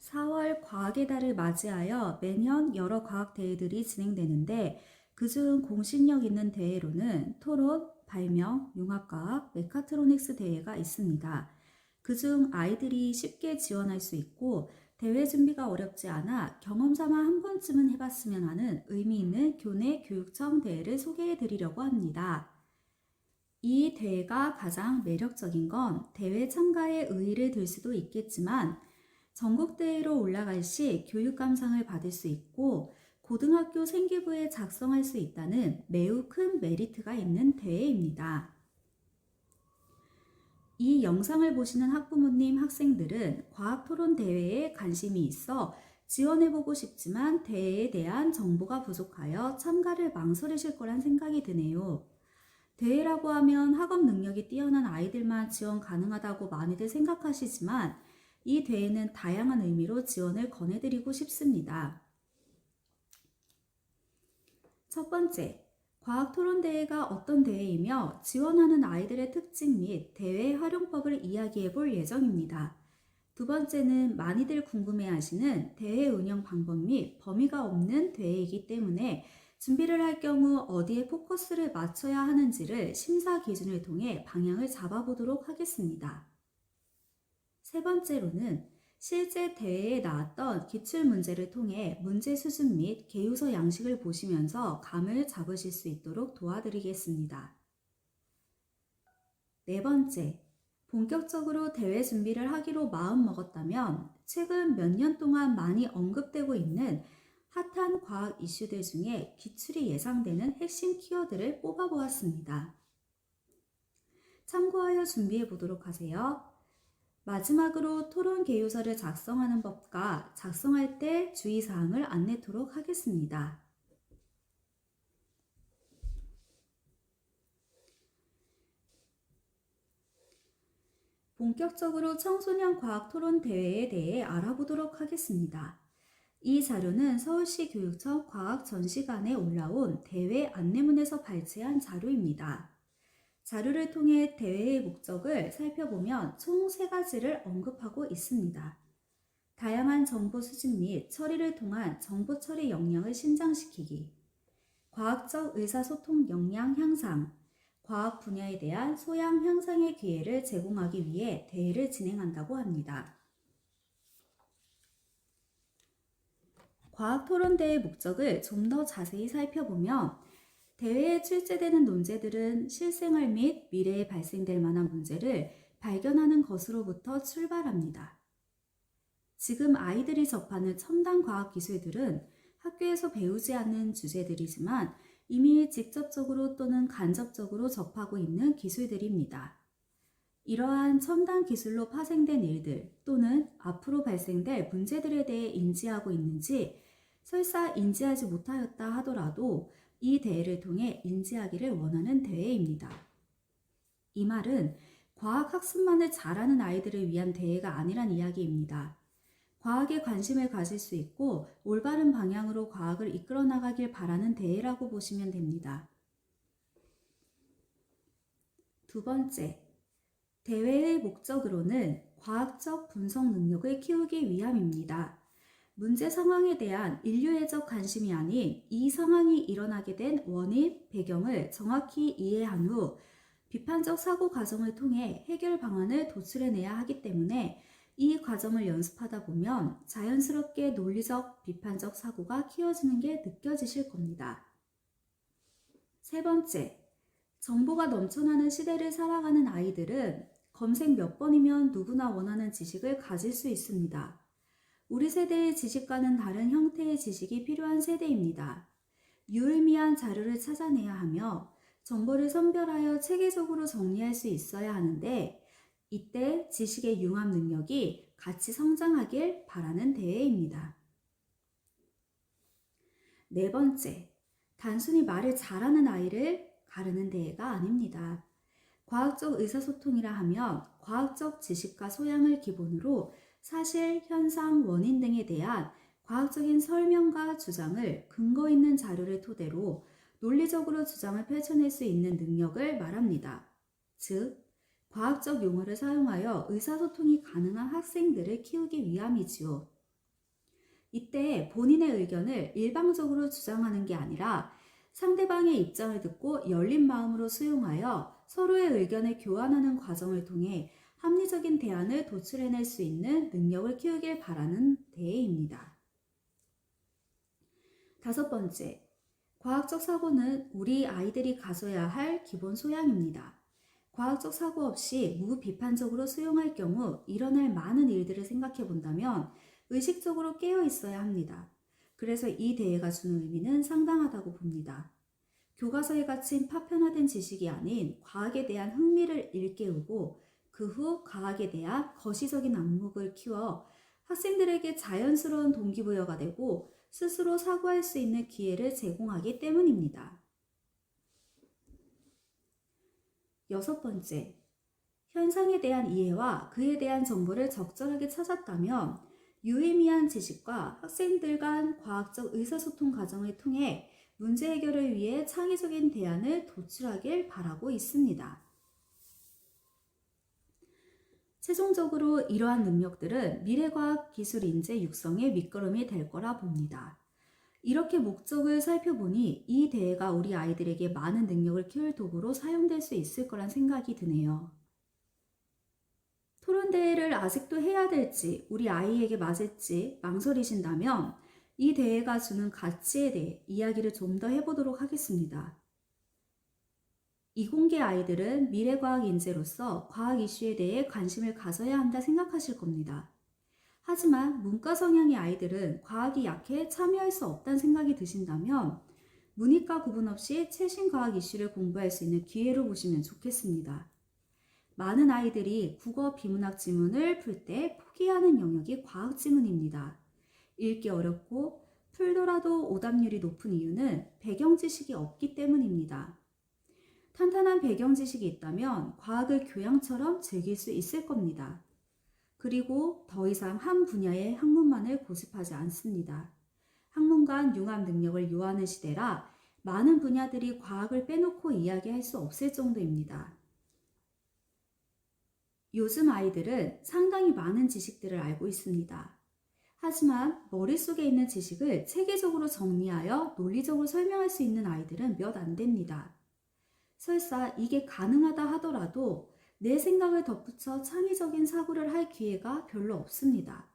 4월 과학의 달을 맞이하여 매년 여러 과학 대회들이 진행되는데 그중 공신력 있는 대회로는 토론, 발명, 융합과학, 메카트로닉스 대회가 있습니다. 그중 아이들이 쉽게 지원할 수 있고 대회 준비가 어렵지 않아 경험 삼아 한 번쯤은 해봤으면 하는 의미 있는 교내 교육청 대회를 소개해 드리려고 합니다. 이 대회가 가장 매력적인 건 대회 참가에 의의를 들 수도 있겠지만 전국대회로 올라갈 시 교육 감상을 받을 수 있고 고등학교 생기부에 작성할 수 있다는 매우 큰 메리트가 있는 대회입니다. 이 영상을 보시는 학부모님, 학생들은 과학토론 대회에 관심이 있어 지원해보고 싶지만 대회에 대한 정보가 부족하여 참가를 망설이실 거란 생각이 드네요. 대회라고 하면 학업 능력이 뛰어난 아이들만 지원 가능하다고 많이들 생각하시지만 이 대회는 다양한 의미로 지원을 권해드리고 싶습니다. 첫 번째, 과학토론대회가 어떤 대회이며 지원하는 아이들의 특징 및 대회 활용법을 이야기해 볼 예정입니다. 두 번째는 많이들 궁금해하시는 대회 운영 방법 및 범위가 없는 대회이기 때문에 준비를 할 경우 어디에 포커스를 맞춰야 하는지를 심사 기준을 통해 방향을 잡아보도록 하겠습니다. 세 번째로는 실제 대회에 나왔던 기출문제를 통해 문제 수준 및 개요서 양식을 보시면서 감을 잡으실 수 있도록 도와드리겠습니다. 네 번째, 본격적으로 대회 준비를 하기로 마음먹었다면 최근 몇 년 동안 많이 언급되고 있는 핫한 과학 이슈들 중에 기출이 예상되는 핵심 키워드를 뽑아보았습니다. 참고하여 준비해 보도록 하세요. 마지막으로 토론 개요서를 작성하는 법과 작성할 때 주의사항을 안내토록 하겠습니다. 본격적으로 청소년 과학 토론 대회에 대해 알아보도록 하겠습니다. 이 자료는 서울시 교육청 과학전시관에 올라온 대회 안내문에서 발췌한 자료입니다. 자료를 통해 대회의 목적을 살펴보면 총 3가지를 언급하고 있습니다. 다양한 정보 수집 및 처리를 통한 정보 처리 역량을 신장시키기, 과학적 의사소통 역량 향상, 과학 분야에 대한 소양 향상의 기회를 제공하기 위해 대회를 진행한다고 합니다. 과학토론대의 목적을 좀 더 자세히 살펴보면 대회에 출제되는 논제들은 실생활 및 미래에 발생될 만한 문제를 발견하는 것으로부터 출발합니다. 지금 아이들이 접하는 첨단 과학 기술들은 학교에서 배우지 않는 주제들이지만 이미 직접적으로 또는 간접적으로 접하고 있는 기술들입니다. 이러한 첨단 기술로 파생된 일들 또는 앞으로 발생될 문제들에 대해 인지하고 있는지 설사 인지하지 못하였다 하더라도 이 대회를 통해 인지하기를 원하는 대회입니다. 이 말은 과학학습만을 잘하는 아이들을 위한 대회가 아니란 이야기입니다. 과학에 관심을 가질 수 있고 올바른 방향으로 과학을 이끌어 나가길 바라는 대회라고 보시면 됩니다. 두 번째, 대회의 목적으로는 과학적 분석 능력을 키우기 위함입니다. 문제 상황에 대한 인류애적 관심이 아닌 이 상황이 일어나게 된 원인, 배경을 정확히 이해한 후 비판적 사고 과정을 통해 해결 방안을 도출해내야 하기 때문에 이 과정을 연습하다 보면 자연스럽게 논리적, 비판적 사고가 키워지는 게 느껴지실 겁니다. 세 번째, 정보가 넘쳐나는 시대를 살아가는 아이들은 검색 몇 번이면 누구나 원하는 지식을 가질 수 있습니다. 우리 세대의 지식과는 다른 형태의 지식이 필요한 세대입니다. 유의미한 자료를 찾아내야 하며 정보를 선별하여 체계적으로 정리할 수 있어야 하는데 이때 지식의 융합 능력이 같이 성장하길 바라는 대회입니다. 네 번째, 단순히 말을 잘하는 아이를 가르는 대회가 아닙니다. 과학적 의사소통이라 하면 과학적 지식과 소양을 기본으로 사실, 현상, 원인 등에 대한 과학적인 설명과 주장을 근거 있는 자료를 토대로 논리적으로 주장을 펼쳐낼 수 있는 능력을 말합니다. 즉, 과학적 용어를 사용하여 의사소통이 가능한 학생들을 키우기 위함이지요. 이때 본인의 의견을 일방적으로 주장하는 게 아니라 상대방의 입장을 듣고 열린 마음으로 수용하여 서로의 의견을 교환하는 과정을 통해 합리적인 대안을 도출해낼 수 있는 능력을 키우길 바라는 대회입니다. 5번째, 과학적 사고는 우리 아이들이 가져야 할 기본 소양입니다. 과학적 사고 없이 무비판적으로 수용할 경우 일어날 많은 일들을 생각해 본다면 의식적으로 깨어 있어야 합니다. 그래서 이 대회가 주는 의미는 상당하다고 봅니다. 교과서에 갇힌 파편화된 지식이 아닌 과학에 대한 흥미를 일깨우고 그 후 과학에 대한 거시적인 안목을 키워 학생들에게 자연스러운 동기부여가 되고 스스로 사고할 수 있는 기회를 제공하기 때문입니다. 6번째, 현상에 대한 이해와 그에 대한 정보를 적절하게 찾았다면 유의미한 지식과 학생들 간 과학적 의사소통 과정을 통해 문제 해결을 위해 창의적인 대안을 도출하길 바라고 있습니다. 최종적으로 이러한 능력들은 미래과학 기술 인재 육성의 밑거름이 될 거라 봅니다. 이렇게 목적을 살펴보니 이 대회가 우리 아이들에게 많은 능력을 키울 도구로 사용될 수 있을 거란 생각이 드네요. 토론대회를 아직도 해야 될지 우리 아이에게 맞을지 망설이신다면 이 대회가 주는 가치에 대해 이야기를 좀 더 해보도록 하겠습니다. 이공계 아이들은 미래과학 인재로서 과학 이슈에 대해 관심을 가져야 한다 생각하실 겁니다. 하지만 문과 성향의 아이들은 과학이 약해 참여할 수 없다는 생각이 드신다면 문이과 구분 없이 최신 과학 이슈를 공부할 수 있는 기회로 보시면 좋겠습니다. 많은 아이들이 국어 비문학 지문을 풀 때 포기하는 영역이 과학 지문입니다. 읽기 어렵고 풀더라도 오답률이 높은 이유는 배경 지식이 없기 때문입니다. 탄탄한 배경 지식이 있다면 과학을 교양처럼 즐길 수 있을 겁니다. 그리고 더 이상 한 분야의 학문만을 고집하지 않습니다. 학문간 융합 능력을 요하는 시대라 많은 분야들이 과학을 빼놓고 이야기할 수 없을 정도입니다. 요즘 아이들은 상당히 많은 지식들을 알고 있습니다. 하지만 머릿속에 있는 지식을 체계적으로 정리하여 논리적으로 설명할 수 있는 아이들은 몇 안 됩니다. 설사 이게 가능하다 하더라도 내 생각을 덧붙여 창의적인 사고를 할 기회가 별로 없습니다.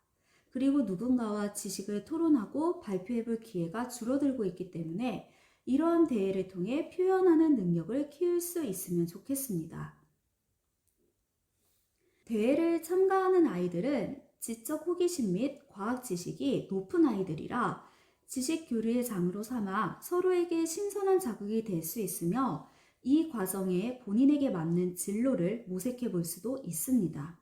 그리고 누군가와 지식을 토론하고 발표해볼 기회가 줄어들고 있기 때문에 이러한 대회를 통해 표현하는 능력을 키울 수 있으면 좋겠습니다. 대회를 참가하는 아이들은 지적 호기심 및 과학 지식이 높은 아이들이라 지식 교류의 장으로 삼아 서로에게 신선한 자극이 될 수 있으며 이 과정에 본인에게 맞는 진로를 모색해 볼 수도 있습니다.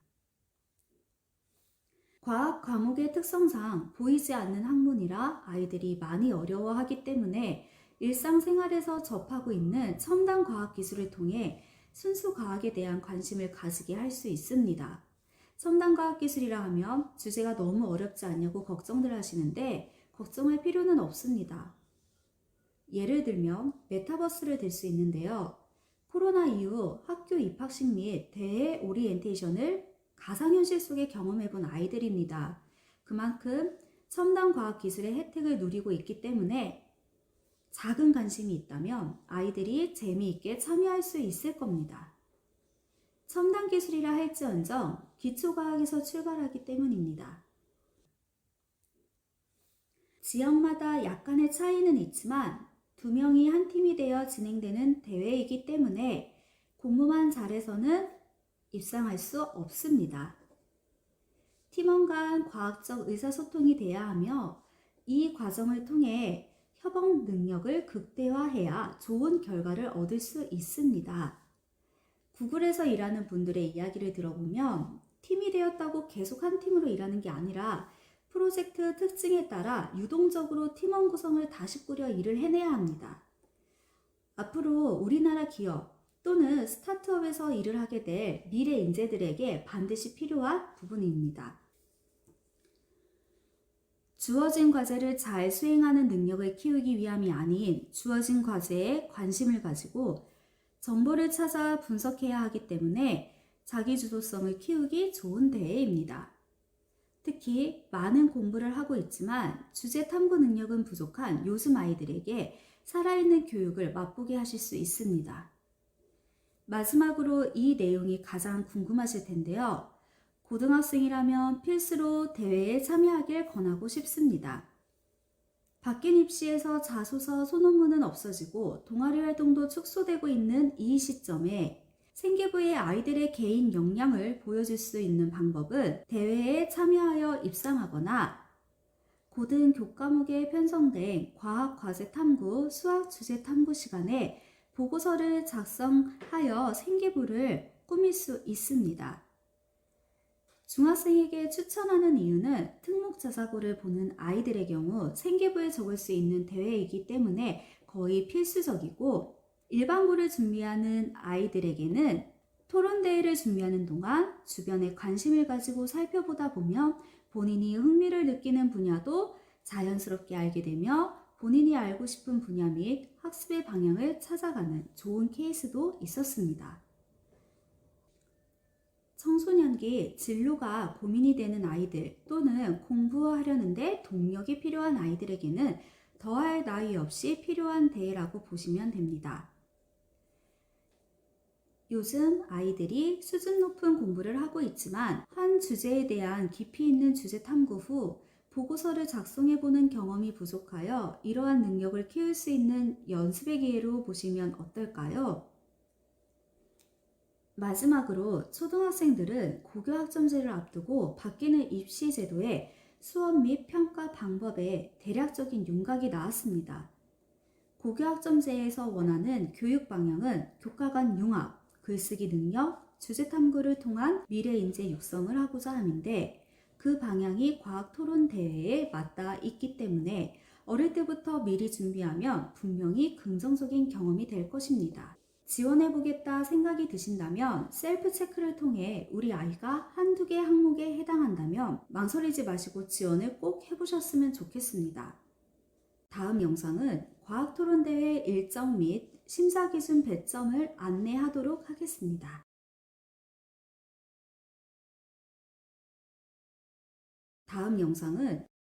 과학 과목의 특성상 보이지 않는 학문이라 아이들이 많이 어려워하기 때문에 일상생활에서 접하고 있는 첨단 과학 기술을 통해 순수 과학에 대한 관심을 가지게 할 수 있습니다. 첨단 과학 기술이라 하면 주제가 너무 어렵지 않냐고 걱정들 하시는데 걱정할 필요는 없습니다. 예를 들면 메타버스를 들 수 있는데요. 코로나 이후 학교 입학식 및 대회 오리엔테이션을 가상현실 속에 경험해본 아이들입니다. 그만큼 첨단 과학 기술의 혜택을 누리고 있기 때문에 작은 관심이 있다면 아이들이 재미있게 참여할 수 있을 겁니다. 첨단 기술이라 할지언정 기초과학에서 출발하기 때문입니다. 지역마다 약간의 차이는 있지만 2명이 한 팀이 되어 진행되는 대회이기 때문에 공부만 잘해서는 입상할 수 없습니다. 팀원 간 과학적 의사소통이 돼야 하며 이 과정을 통해 협업 능력을 극대화해야 좋은 결과를 얻을 수 있습니다. 구글에서 일하는 분들의 이야기를 들어보면 팀이 되었다고 계속 한 팀으로 일하는 게 아니라 프로젝트 특징에 따라 유동적으로 팀원 구성을 다시 꾸려 일을 해내야 합니다. 앞으로 우리나라 기업 또는 스타트업에서 일을 하게 될 미래 인재들에게 반드시 필요한 부분입니다. 주어진 과제를 잘 수행하는 능력을 키우기 위함이 아닌 주어진 과제에 관심을 가지고 정보를 찾아 분석해야 하기 때문에 자기주도성을 키우기 좋은 대회입니다. 특히 많은 공부를 하고 있지만 주제 탐구 능력은 부족한 요즘 아이들에게 살아있는 교육을 맛보게 하실 수 있습니다. 마지막으로 이 내용이 가장 궁금하실 텐데요. 고등학생이라면 필수로 대회에 참여하길 권하고 싶습니다. 바뀐 입시에서 자소서, 소논문은 없어지고 동아리 활동도 축소되고 있는 이 시점에 생기부의 아이들의 개인 역량을 보여줄 수 있는 방법은 대회에 참여하여 입상하거나 고등 교과목에 편성된 과학 과제 탐구, 수학 주제 탐구 시간에 보고서를 작성하여 생기부를 꾸밀 수 있습니다. 중학생에게 추천하는 이유는 특목자사고를 보는 아이들의 경우 생기부에 적을 수 있는 대회이기 때문에 거의 필수적이고, 일반고를 준비하는 아이들에게는 토론대회를 준비하는 동안 주변에 관심을 가지고 살펴보다 보면 본인이 흥미를 느끼는 분야도 자연스럽게 알게 되며 본인이 알고 싶은 분야 및 학습의 방향을 찾아가는 좋은 케이스도 있었습니다. 청소년기 진로가 고민이 되는 아이들 또는 공부하려는데 동력이 필요한 아이들에게는 더할 나위 없이 필요한 대회라고 보시면 됩니다. 요즘 아이들이 수준 높은 공부를 하고 있지만 한 주제에 대한 깊이 있는 주제 탐구 후 보고서를 작성해보는 경험이 부족하여 이러한 능력을 키울 수 있는 연습의 기회로 보시면 어떨까요? 마지막으로 초등학생들은 고교학점제를 앞두고 바뀌는 입시 제도에 수업 및 평가 방법에 대략적인 윤곽이 나왔습니다. 고교학점제에서 원하는 교육 방향은 교과 간 융합, 글쓰기 능력, 주제 탐구를 통한 미래 인재 육성을 하고자 함인데, 그 방향이 과학 토론 대회에 맞닿아 있기 때문에 어릴 때부터 미리 준비하면 분명히 긍정적인 경험이 될 것입니다. 지원해보겠다 생각이 드신다면 셀프 체크를 통해 우리 아이가 한두 개 항목에 해당한다면 망설이지 마시고 지원을 꼭 해보셨으면 좋겠습니다. 다음 영상은 과학토론대회 일정 및 심사기준 배점을 안내하도록 하겠습니다. 다음 영상은